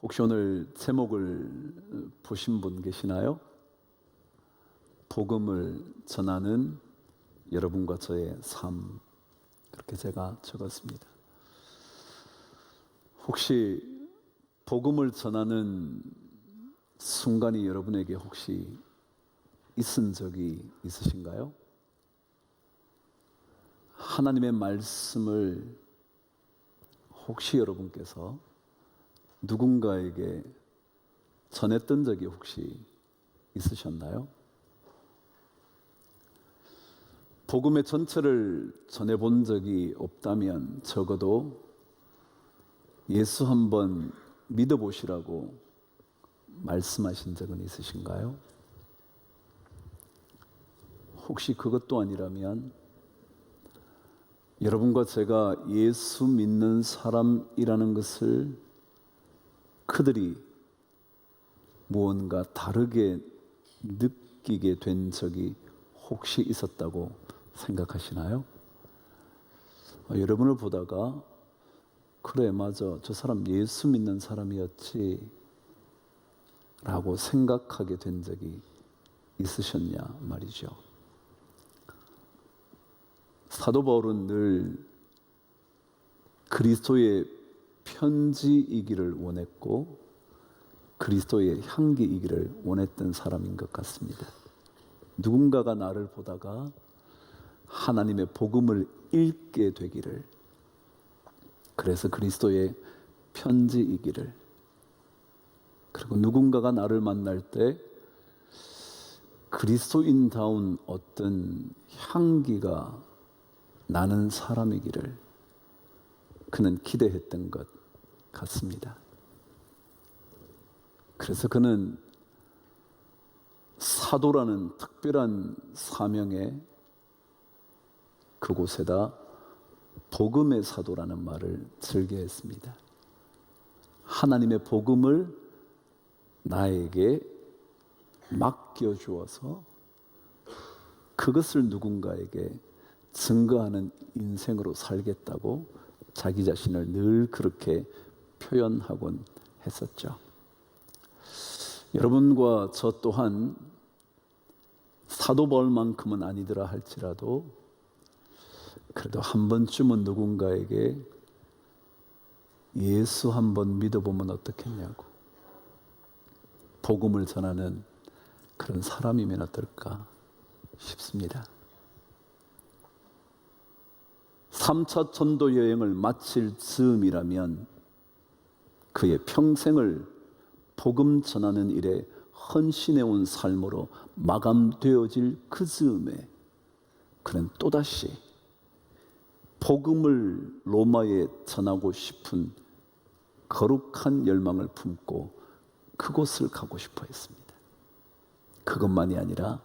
혹시 오늘 제목을 보신 분 계시나요? 복음을 전하는 여러분과 저의 삶, 그렇게 제가 적었습니다. 혹시 복음을 전하는 순간이 여러분에게 혹시 있은 적이 있으신가요? 하나님의 말씀을 혹시 여러분께서 누군가에게 전했던 적이 혹시 있으셨나요? 복음의 전체를 전해본 적이 없다면 적어도 예수 한번 믿어보시라고 말씀하신 적은 있으신가요? 혹시 그것도 아니라면 여러분과 제가 예수 믿는 사람이라는 것을 그들이 무언가 다르게 느끼게 된 적이 혹시 있었다고 생각하시나요? 여러분을 보다가 그래 맞아 저 사람 예수 믿는 사람이었지 라고 생각하게 된 적이 있으셨냐 말이죠. 사도 바울은 늘 그리스도의 편지이기를 원했고 그리스도의 향기이기를 원했던 사람인 것 같습니다. 누군가가 나를 보다가 하나님의 복음을 읽게 되기를, 그래서 그리스도의 편지이기를, 그리고 누군가가 나를 만날 때 그리스도인다운 어떤 향기가 나는 사람이기를 그는 기대했던 것 같습니다. 그래서 그는 사도라는 특별한 사명에 그곳에다 복음의 사도라는 말을 즐겨했습니다. 하나님의 복음을 나에게 맡겨주어서 그것을 누군가에게 증거하는 인생으로 살겠다고 자기 자신을 늘 그렇게 표현하곤 했었죠. 여러분과 저 또한 사도 바울만큼은 아니더라 할지라도 그래도 한 번쯤은 누군가에게 예수 한번 믿어보면 어떻겠냐고 복음을 전하는 그런 사람이면 어떨까 싶습니다. 3차 전도 여행을 마칠 즈음이라면 그의 평생을 복음 전하는 일에 헌신해온 삶으로 마감되어질 그 즈음에 그는 또다시 복음을 로마에 전하고 싶은 거룩한 열망을 품고 그곳을 가고 싶어 했습니다. 그것만이 아니라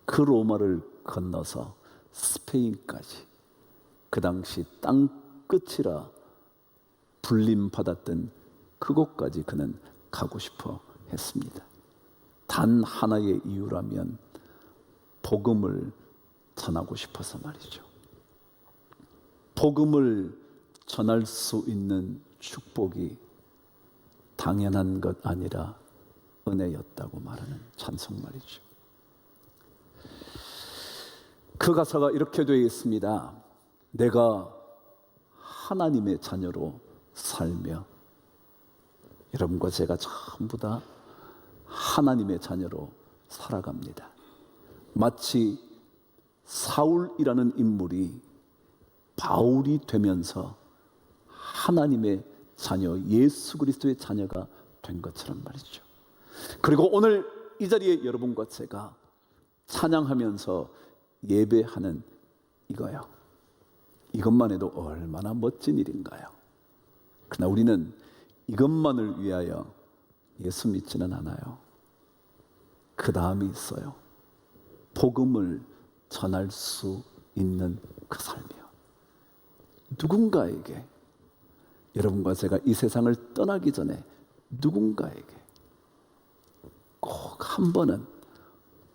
그 로마를 건너서 스페인까지, 그 당시 땅 끝이라 불림받았던 그곳까지 그는 가고 싶어 했습니다. 단 하나의 이유라면 복음을 전하고 싶어서 말이죠. 복음을 전할 수 있는 축복이 당연한 것 아니라 은혜였다고 말하는 찬송 말이죠. 그 가사가 이렇게 되어 있습니다. 내가 하나님의 자녀로 살며, 여러분과 제가 전부 다 하나님의 자녀로 살아갑니다. 마치 사울이라는 인물이 바울이 되면서 하나님의 자녀, 예수 그리스도의 자녀가 된 것처럼 말이죠. 그리고 오늘 이 자리에 여러분과 제가 찬양하면서 예배하는 이거요. 이것만 해도 얼마나 멋진 일인가요? 그러나 우리는 이것만을 위하여 예수 믿지는 않아요. 그 다음이 있어요. 복음을 전할 수 있는 그 삶이요. 누군가에게, 여러분과 제가 이 세상을 떠나기 전에 누군가에게 꼭 한 번은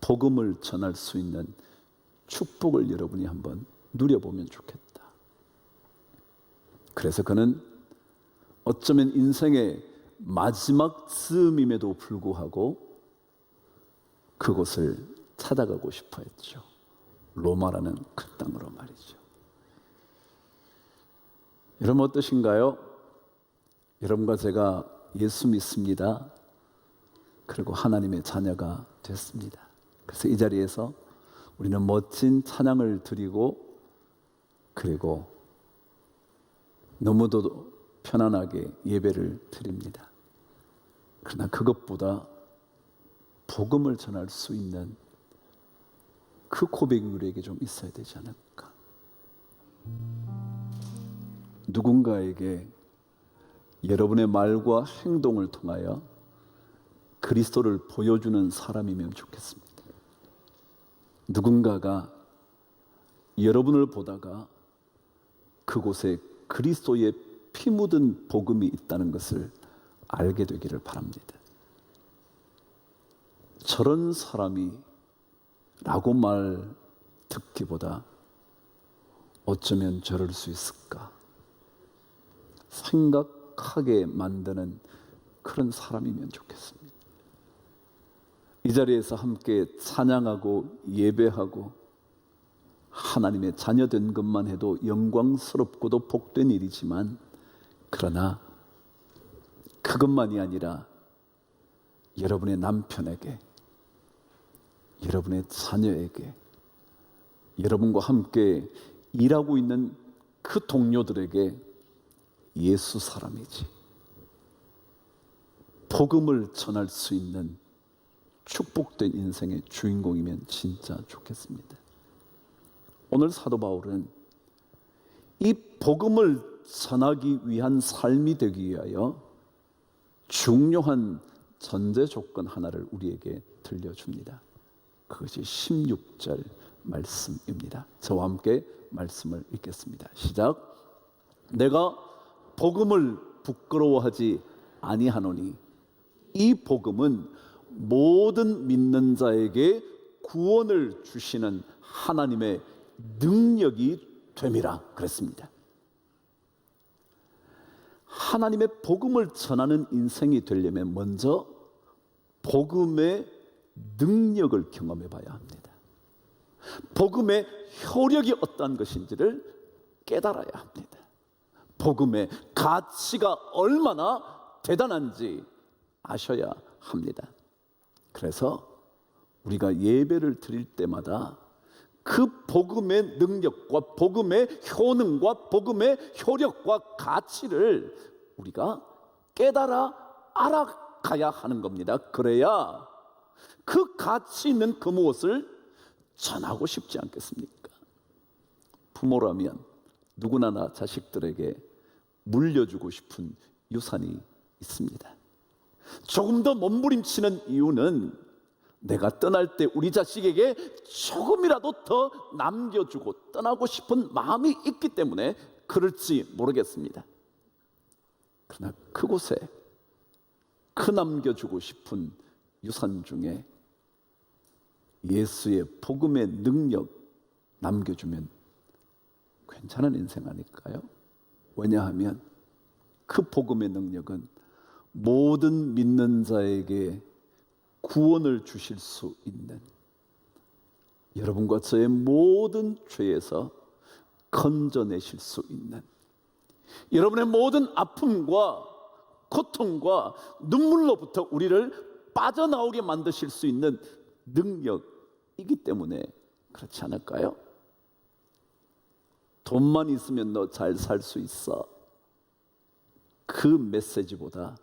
복음을 전할 수 있는 축복을 여러분이 한번 누려보면 좋겠다. 그래서 그는 어쩌면 인생의 마지막 즈음임에도 불구하고 그곳을 찾아가고 싶어 했죠. 로마라는 그 땅으로 말이죠. 여러분 어떠신가요? 여러분과 제가 예수 믿습니다. 그리고 하나님의 자녀가 됐습니다. 그래서 이 자리에서 우리는 멋진 찬양을 드리고 그리고 너무도 편안하게 예배를 드립니다. 그러나 그것보다 복음을 전할 수 있는 그 고백이 우리에게 좀 있어야 되지 않을까. 누군가에게 여러분의 말과 행동을 통하여 그리스도를 보여주는 사람이면 좋겠습니다. 누군가가 여러분을 보다가 그곳에 그리스도의 피 묻은 복음이 있다는 것을 알게 되기를 바랍니다. 저런 사람이 라고 말 듣기보다 어쩌면 저럴 수 있을까 생각하게 만드는 그런 사람이면 좋겠습니다. 이 자리에서 함께 찬양하고 예배하고 하나님의 자녀된 것만 해도 영광스럽고도 복된 일이지만 그러나 그것만이 아니라 여러분의 남편에게, 여러분의 자녀에게, 여러분과 함께 일하고 있는 그 동료들에게 예수 사람이지 복음을 전할 수 있는 축복된 인생의 주인공이면 진짜 좋겠습니다. 오늘 사도 바울은 이 복음을 전하기 위한 삶이 되기 위하여 중요한 전제 조건 하나를 우리에게 들려줍니다. 그것이 16절 말씀입니다. 저와 함께 말씀을 읽겠습니다. 시작. 내가 복음을 부끄러워하지 아니하노니 이 복음은 모든 믿는 자에게 구원을 주시는 하나님의 능력이 됨이라 그랬습니다. 하나님의 복음을 전하는 인생이 되려면 먼저 복음의 능력을 경험해 봐야 합니다. 복음의 효력이 어떠한 것인지를 깨달아야 합니다. 복음의 가치가 얼마나 대단한지 아셔야 합니다. 그래서 우리가 예배를 드릴 때마다 그 복음의 능력과 복음의 효능과 복음의 효력과 가치를 우리가 깨달아 알아가야 하는 겁니다. 그래야 그 가치 있는 그 무엇을 전하고 싶지 않겠습니까? 부모라면 누구나 나 자식들에게 물려주고 싶은 유산이 있습니다. 조금 더 몸부림치는 이유는 내가 떠날 때 우리 자식에게 조금이라도 더 남겨주고 떠나고 싶은 마음이 있기 때문에 그럴지 모르겠습니다. 그러나 그곳에 그 남겨주고 싶은 유산 중에 예수의 복음의 능력 남겨주면 괜찮은 인생 아닐까요? 왜냐하면 그 복음의 능력은 모든 믿는 자에게 구원을 주실 수 있는, 여러분과 저의 모든 죄에서 건져내실 수 있는, 여러분의 모든 아픔과 고통과 눈물로부터 우리를 빠져나오게 만드실 수 있는 능력이기 때문에 그렇지 않을까요? 돈만 있으면 너 잘 살 수 있어. 그 메시지보다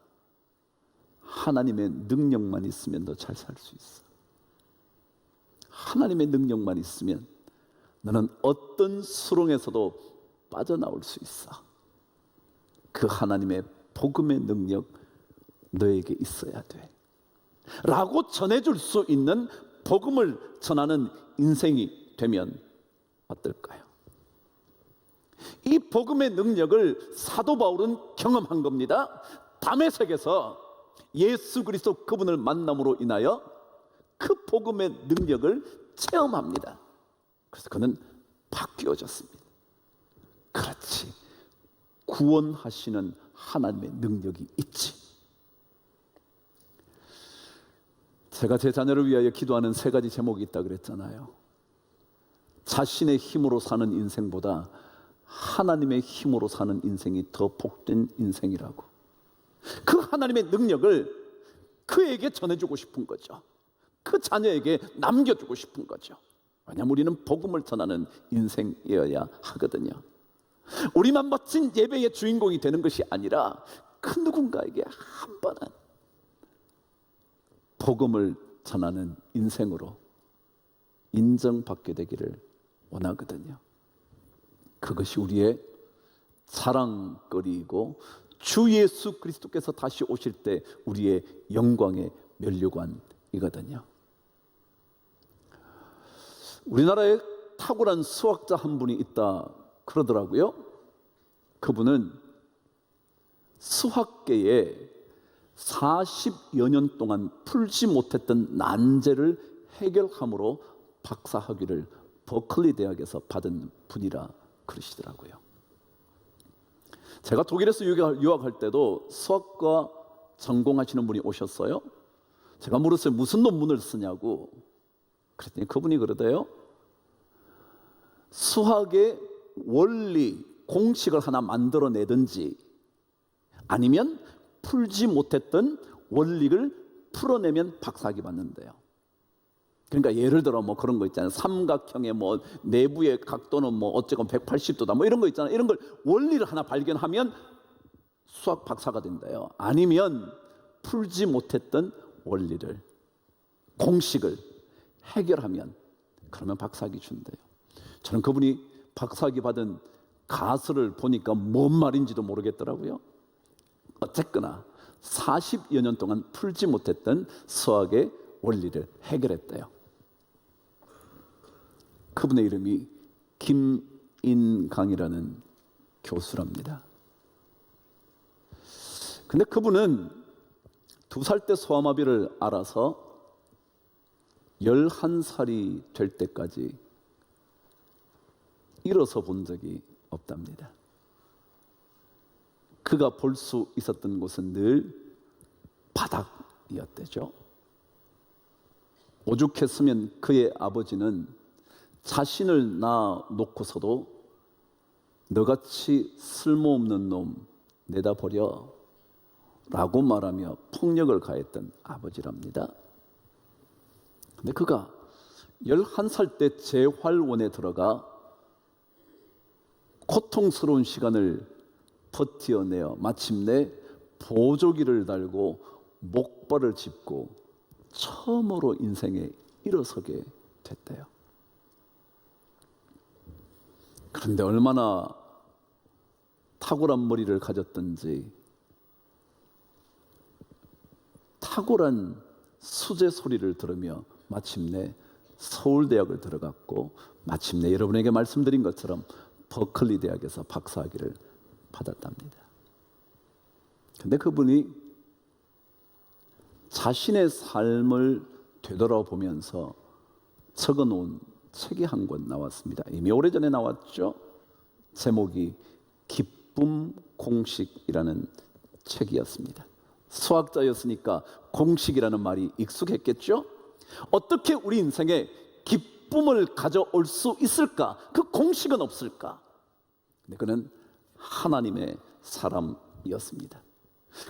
하나님의 능력만 있으면 너 잘 살 수 있어. 하나님의 능력만 있으면 너는 어떤 수렁에서도 빠져나올 수 있어. 그 하나님의 복음의 능력 너에게 있어야 돼 라고 전해줄 수 있는 복음을 전하는 인생이 되면 어떨까요? 이 복음의 능력을 사도 바울은 경험한 겁니다. 다메섹에서 예수 그리스도 그분을 만남으로 인하여 그 복음의 능력을 체험합니다. 그래서 그는 바뀌어졌습니다. 그렇지, 구원하시는 하나님의 능력이 있지. 제가 제 자녀를 위하여 기도하는 세 가지 제목이 있다 그랬잖아요. 자신의 힘으로 사는 인생보다 하나님의 힘으로 사는 인생이 더 복된 인생이라고. 그 하나님의 능력을 그에게 전해주고 싶은 거죠. 그 자녀에게 남겨주고 싶은 거죠. 왜냐하면 우리는 복음을 전하는 인생이어야 하거든요. 우리만 멋진 예배의 주인공이 되는 것이 아니라 그 누군가에게 한 번은 복음을 전하는 인생으로 인정받게 되기를 원하거든요. 그것이 우리의 자랑거리이고 주 예수 그리스도께서 다시 오실 때 우리의 영광의 면류관이거든요. 우리나라에 탁월한 수학자 한 분이 있다 그러더라고요. 그분은 수학계에 40여 년 동안 풀지 못했던 난제를 해결함으로 박사학위를 버클리 대학에서 받은 분이라 그러시더라고요. 제가 독일에서 유학할 때도 수학과 전공하시는 분이 오셨어요. 제가 물었어요. 무슨 논문을 쓰냐고. 그랬더니 그분이 그러대요. 수학의 원리, 공식을 하나 만들어내든지 아니면 풀지 못했던 원리를 풀어내면 박사학위 받는데요. 그러니까 예를 들어 뭐 그런 거 있잖아요. 삼각형의 뭐 내부의 각도는 뭐 어쨌건 180도다 뭐 이런 거 있잖아요. 이런 걸 원리를 하나 발견하면 수학 박사가 된대요. 아니면 풀지 못했던 원리를, 공식을 해결하면 그러면 박사학위 준대요. 저는 그분이 박사학위 받은 가설을 보니까 뭔 말인지도 모르겠더라고요. 어쨌거나 40여 년 동안 풀지 못했던 수학의 원리를 해결했대요. 그분의 이름이 김인강이라는 교수랍니다. 근데 그분은 2살 때 소아마비를 알아서 11살이 될 때까지 일어서 본 적이 없답니다. 그가 볼 수 있었던 곳은 늘 바닥이었대죠. 오죽했으면 그의 아버지는 자신을 낳아놓고서도 너같이 쓸모없는 놈 내다 버려 라고 말하며 폭력을 가했던 아버지랍니다. 근데 그가 11살 때 재활원에 들어가 고통스러운 시간을 버텨내어 마침내 보조기를 달고 목발을 짚고 처음으로 인생에 일어서게 됐대요. 그런데 얼마나 탁월한 머리를 가졌던지 탁월한 수제 소리를 들으며 마침내 서울대학을 들어갔고 마침내 여러분에게 말씀드린 것처럼 버클리 대학에서 박사학위를 받았답니다. 근데 그분이 자신의 삶을 되돌아보면서 적어놓은 책이 한 권 나왔습니다. 이미 오래전에 나왔죠. 제목이 기쁨 공식이라는 책이었습니다. 수학자였으니까 공식이라는 말이 익숙했겠죠. 어떻게 우리 인생에 기쁨을 가져올 수 있을까? 그 공식은 없을까? 근데 그는 하나님의 사람이었습니다.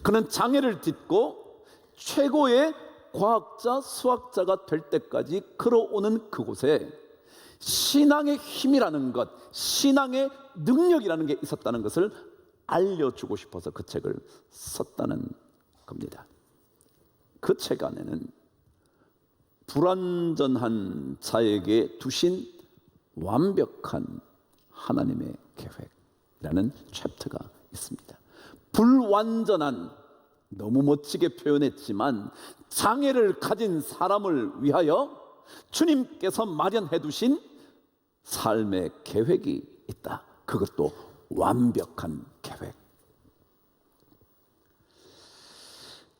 그는 장애를 딛고 최고의 과학자, 수학자가 될 때까지 걸어오는 그곳에 신앙의 힘이라는 것, 신앙의 능력이라는 게 있었다는 것을 알려주고 싶어서 그 책을 썼다는 겁니다. 그 책 안에는 불완전한 자에게 두신 완벽한 하나님의 계획이라는 챕터가 있습니다. 불완전한, 너무 멋지게 표현했지만 장애를 가진 사람을 위하여 주님께서 마련해 두신 삶의 계획이 있다. 그것도 완벽한 계획.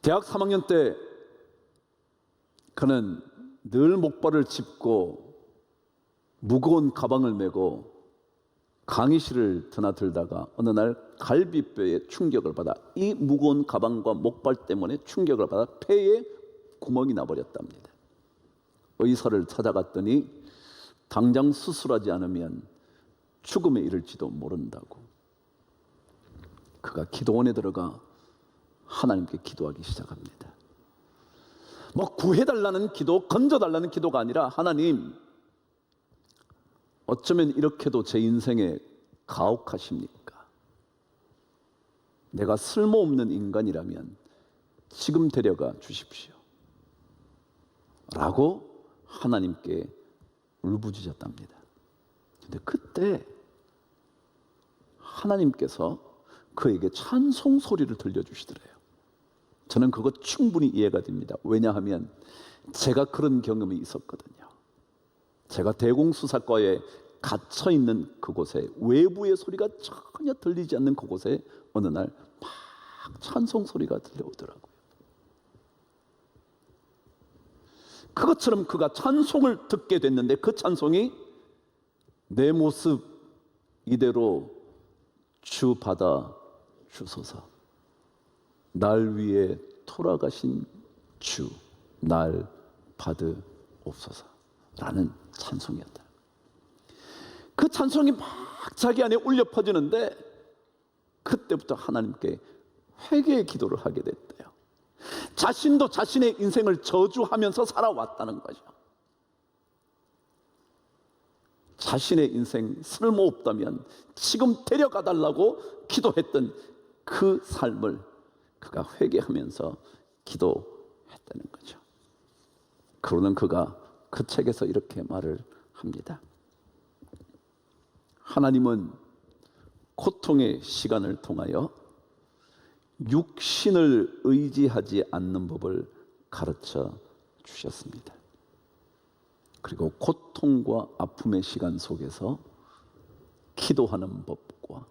대학 3학년 때 그는 늘 목발을 짚고 무거운 가방을 메고 강의실을 드나들다가 어느 날 갈비뼈에 충격을 받아 이 무거운 가방과 목발 때문에 충격을 받아 폐에 구멍이 나버렸답니다. 의사를 찾아갔더니 당장 수술하지 않으면 죽음에 이를지도 모른다고. 그가 기도원에 들어가 하나님께 기도하기 시작합니다. 뭐 구해달라는 기도, 건져달라는 기도가 아니라, 하나님, 어쩌면 이렇게도 제 인생에 가혹하십니까? 내가 쓸모없는 인간이라면 지금 데려가 주십시오 라고 하나님께 울부짖었답니다. 근데 그때 하나님께서 그에게 찬송 소리를 들려주시더래요. 저는 그거 충분히 이해가 됩니다. 왜냐하면 제가 그런 경험이 있었거든요. 제가 대공수사과에 갇혀 있는 그곳에, 외부의 소리가 전혀 들리지 않는 그곳에 어느 날 막 찬송 소리가 들려오더라고요. 그것처럼 그가 찬송을 듣게 됐는데, 그 찬송이 내 모습 이대로 주 받아 주소서, 날 위해 돌아가신 주 날 받으옵소서 라는 찬송이었다. 그 찬송이 막 자기 안에 울려 퍼지는데, 그때부터 하나님께 회개의 기도를 하게 됐대요. 자신도 자신의 인생을 저주하면서 살아왔다는 거죠. 자신의 인생 쓸모없다면 지금 데려가 달라고 기도했던 그 삶을 그가 회개하면서 기도했다는 거죠. 그러는 그가 그 책에서 이렇게 말을 합니다. 하나님은 고통의 시간을 통하여 육신을 의지하지 않는 법을 가르쳐 주셨습니다. 그리고 고통과 아픔의 시간 속에서 기도하는 법과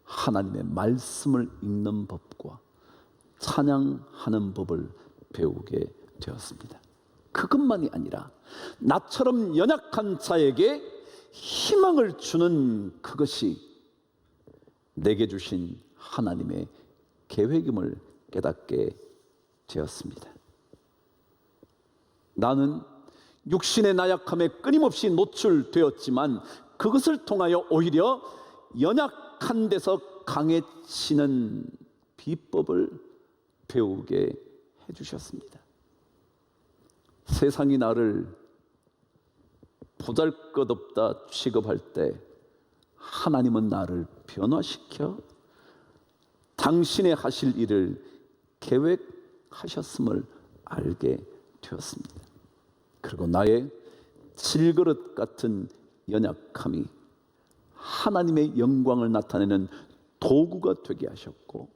하나님의 말씀을 읽는 법과 찬양하는 법을 배우게 되었습니다. 그것만이 아니라 나처럼 연약한 자에게 희망을 주는 그것이 내게 주신 하나님의 계획임을 깨닫게 되었습니다. 나는 육신의 나약함에 끊임없이 노출되었지만 그것을 통하여 오히려 연약한 데서 강해지는 비법을 배우게 해주셨습니다. 세상이 나를 보잘것없다 취급할 때 하나님은 나를 변화시켜 당신의 하실 일을 계획하셨음을 알게 되었습니다. 그리고 나의 질그릇 같은 연약함이 하나님의 영광을 나타내는 도구가 되게 하셨고,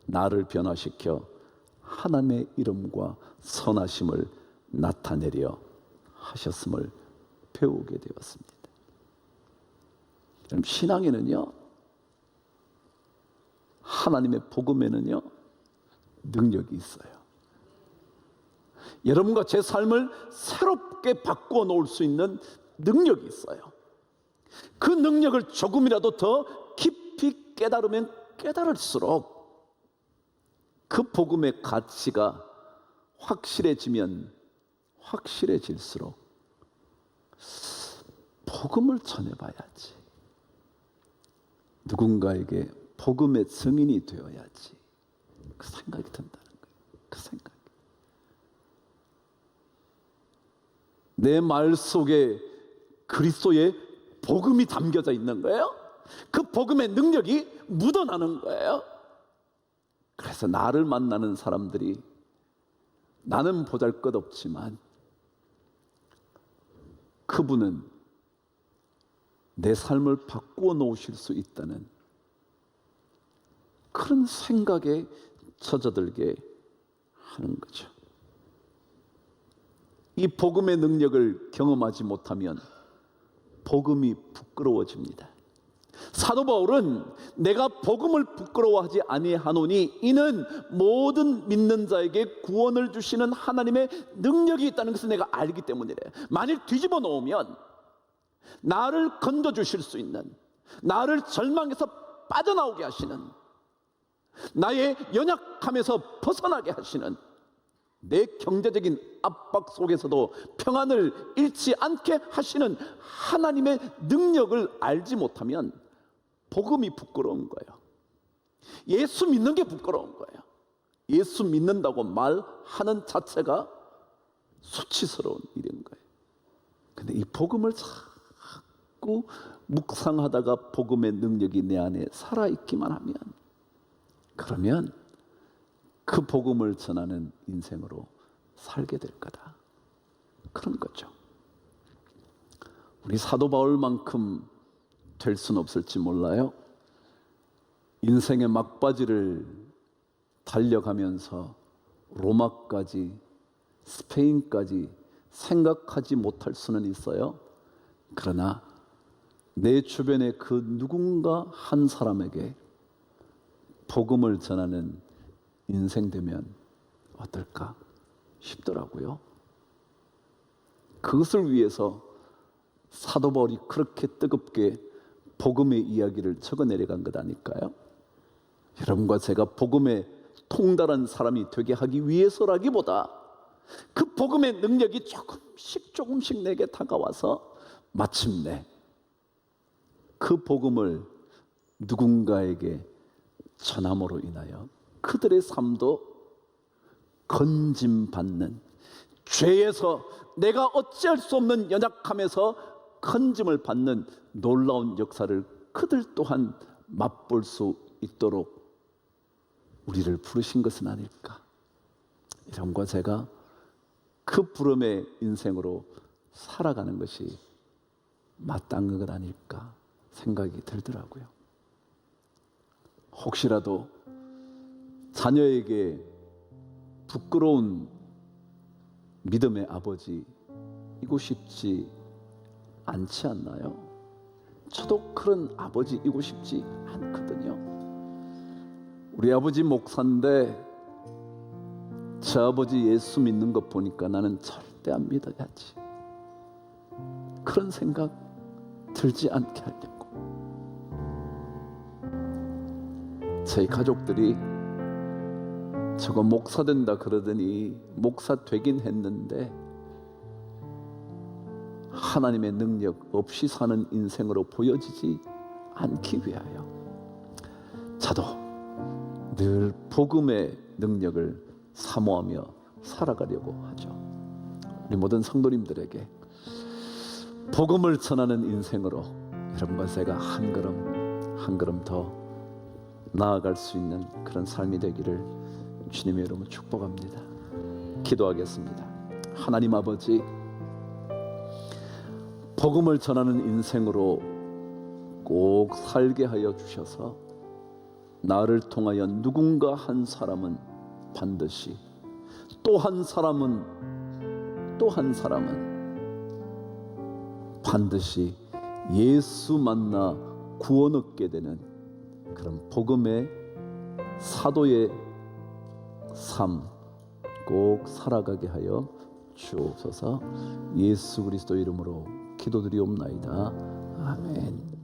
나를 변화시켜 하나님의 이름과 선하심을 나타내려 하셨음을 배우게 되었습니다. 여러분, 신앙에는요, 하나님의 복음에는요, 능력이 있어요. 여러분과 제 삶을 새롭게 바꾸어 놓을 수 있는 능력이 있어요. 그 능력을 조금이라도 더 깊이 깨달으면 깨달을수록 그 복음의 가치가 확실해지면 확실해질수록 복음을 전해봐야지, 누군가에게 복음의 증인이 되어야지, 그 생각이 든다는 거예요. 그 생각이. 내 말 속에 그리스도의 복음이 담겨져 있는 거예요. 그 복음의 능력이 묻어나는 거예요. 그래서 나를 만나는 사람들이 나는 보잘것없지만 그분은 내 삶을 바꾸어 놓으실 수 있다는 그런 생각에 젖어들게 하는 거죠. 이 복음의 능력을 경험하지 못하면 복음이 부끄러워집니다. 사도 바울은 내가 복음을 부끄러워하지 아니하노니 이는 모든 믿는 자에게 구원을 주시는 하나님의 능력이 있다는 것을 내가 알기 때문이래. 만일 뒤집어 놓으면 나를 건져 주실 수 있는, 나를 절망에서 빠져나오게 하시는, 나의 연약함에서 벗어나게 하시는 내 경제적인 압박 속에서도 평안을 잃지 않게 하시는 하나님의 능력을 알지 못하면 복음이 부끄러운 거예요. 예수 믿는 게 부끄러운 거예요. 예수 믿는다고 말하는 자체가 수치스러운 일인 거예요. 근데 이 복음을 자꾸 묵상하다가 복음의 능력이 내 안에 살아있기만 하면, 그러면 그 복음을 전하는 인생으로 살게 될 거다, 그런 거죠. 우리 사도 바울만큼 될 수는 없을지 몰라요. 인생의 막바지를 달려가면서 로마까지, 스페인까지 생각하지 못할 수는 있어요. 그러나 내 주변에 그 누군가 한 사람에게 복음을 전하는 인생 되면 어떨까 싶더라고요. 그것을 위해서 사도 바울이 그렇게 뜨겁게 복음의 이야기를 적어 내려간 것 아닐까요? 여러분과 제가 복음에 통달한 사람이 되게 하기 위해서라기보다 그 복음의 능력이 조금씩 내게 다가와서 마침내 그 복음을 누군가에게 전함으로 인하여 그들의 삶도 건짐받는, 죄에서 내가 어찌할 수 없는 연약함에서 건짐을 받는 놀라운 역사를 그들 또한 맛볼 수 있도록 우리를 부르신 것은 아닐까. 여러분과 제가 그 부름의 인생으로 살아가는 것이 마땅한 것 아닐까 생각이 들더라고요. 혹시라도 자녀에게 부끄러운 믿음의 아버지이고 싶지 않지 않나요? 저도 그런 아버지이고 싶지 않거든요. 우리 아버지 목사인데 저 아버지 예수 믿는 것 보니까 나는 절대 안 믿어야지, 그런 생각 들지 않게 하려고. 저희 가족들이 저거 목사 된다 그러더니 목사 되긴 했는데 하나님의 능력 없이 사는 인생으로 보여지지 않기 위하여 저도 늘 복음의 능력을 사모하며 살아가려고 하죠. 우리 모든 성도님들에게 복음을 전하는 인생으로 여러분과 제가 한 걸음 더 나아갈 수 있는 그런 삶이 되기를 주님의 이름으로 축복합니다. 기도하겠습니다. 하나님 아버지, 복음을 전하는 인생으로 꼭 살게 하여 주셔서 나를 통하여 누군가 한 사람은 반드시, 또 한 사람은 반드시 예수 만나 구원 얻게 되는 그런 복음의 사도의 삶 꼭 살아가게 하여 주옵소서. 예수 그리스도 이름으로 기도드리옵나이다. 아멘.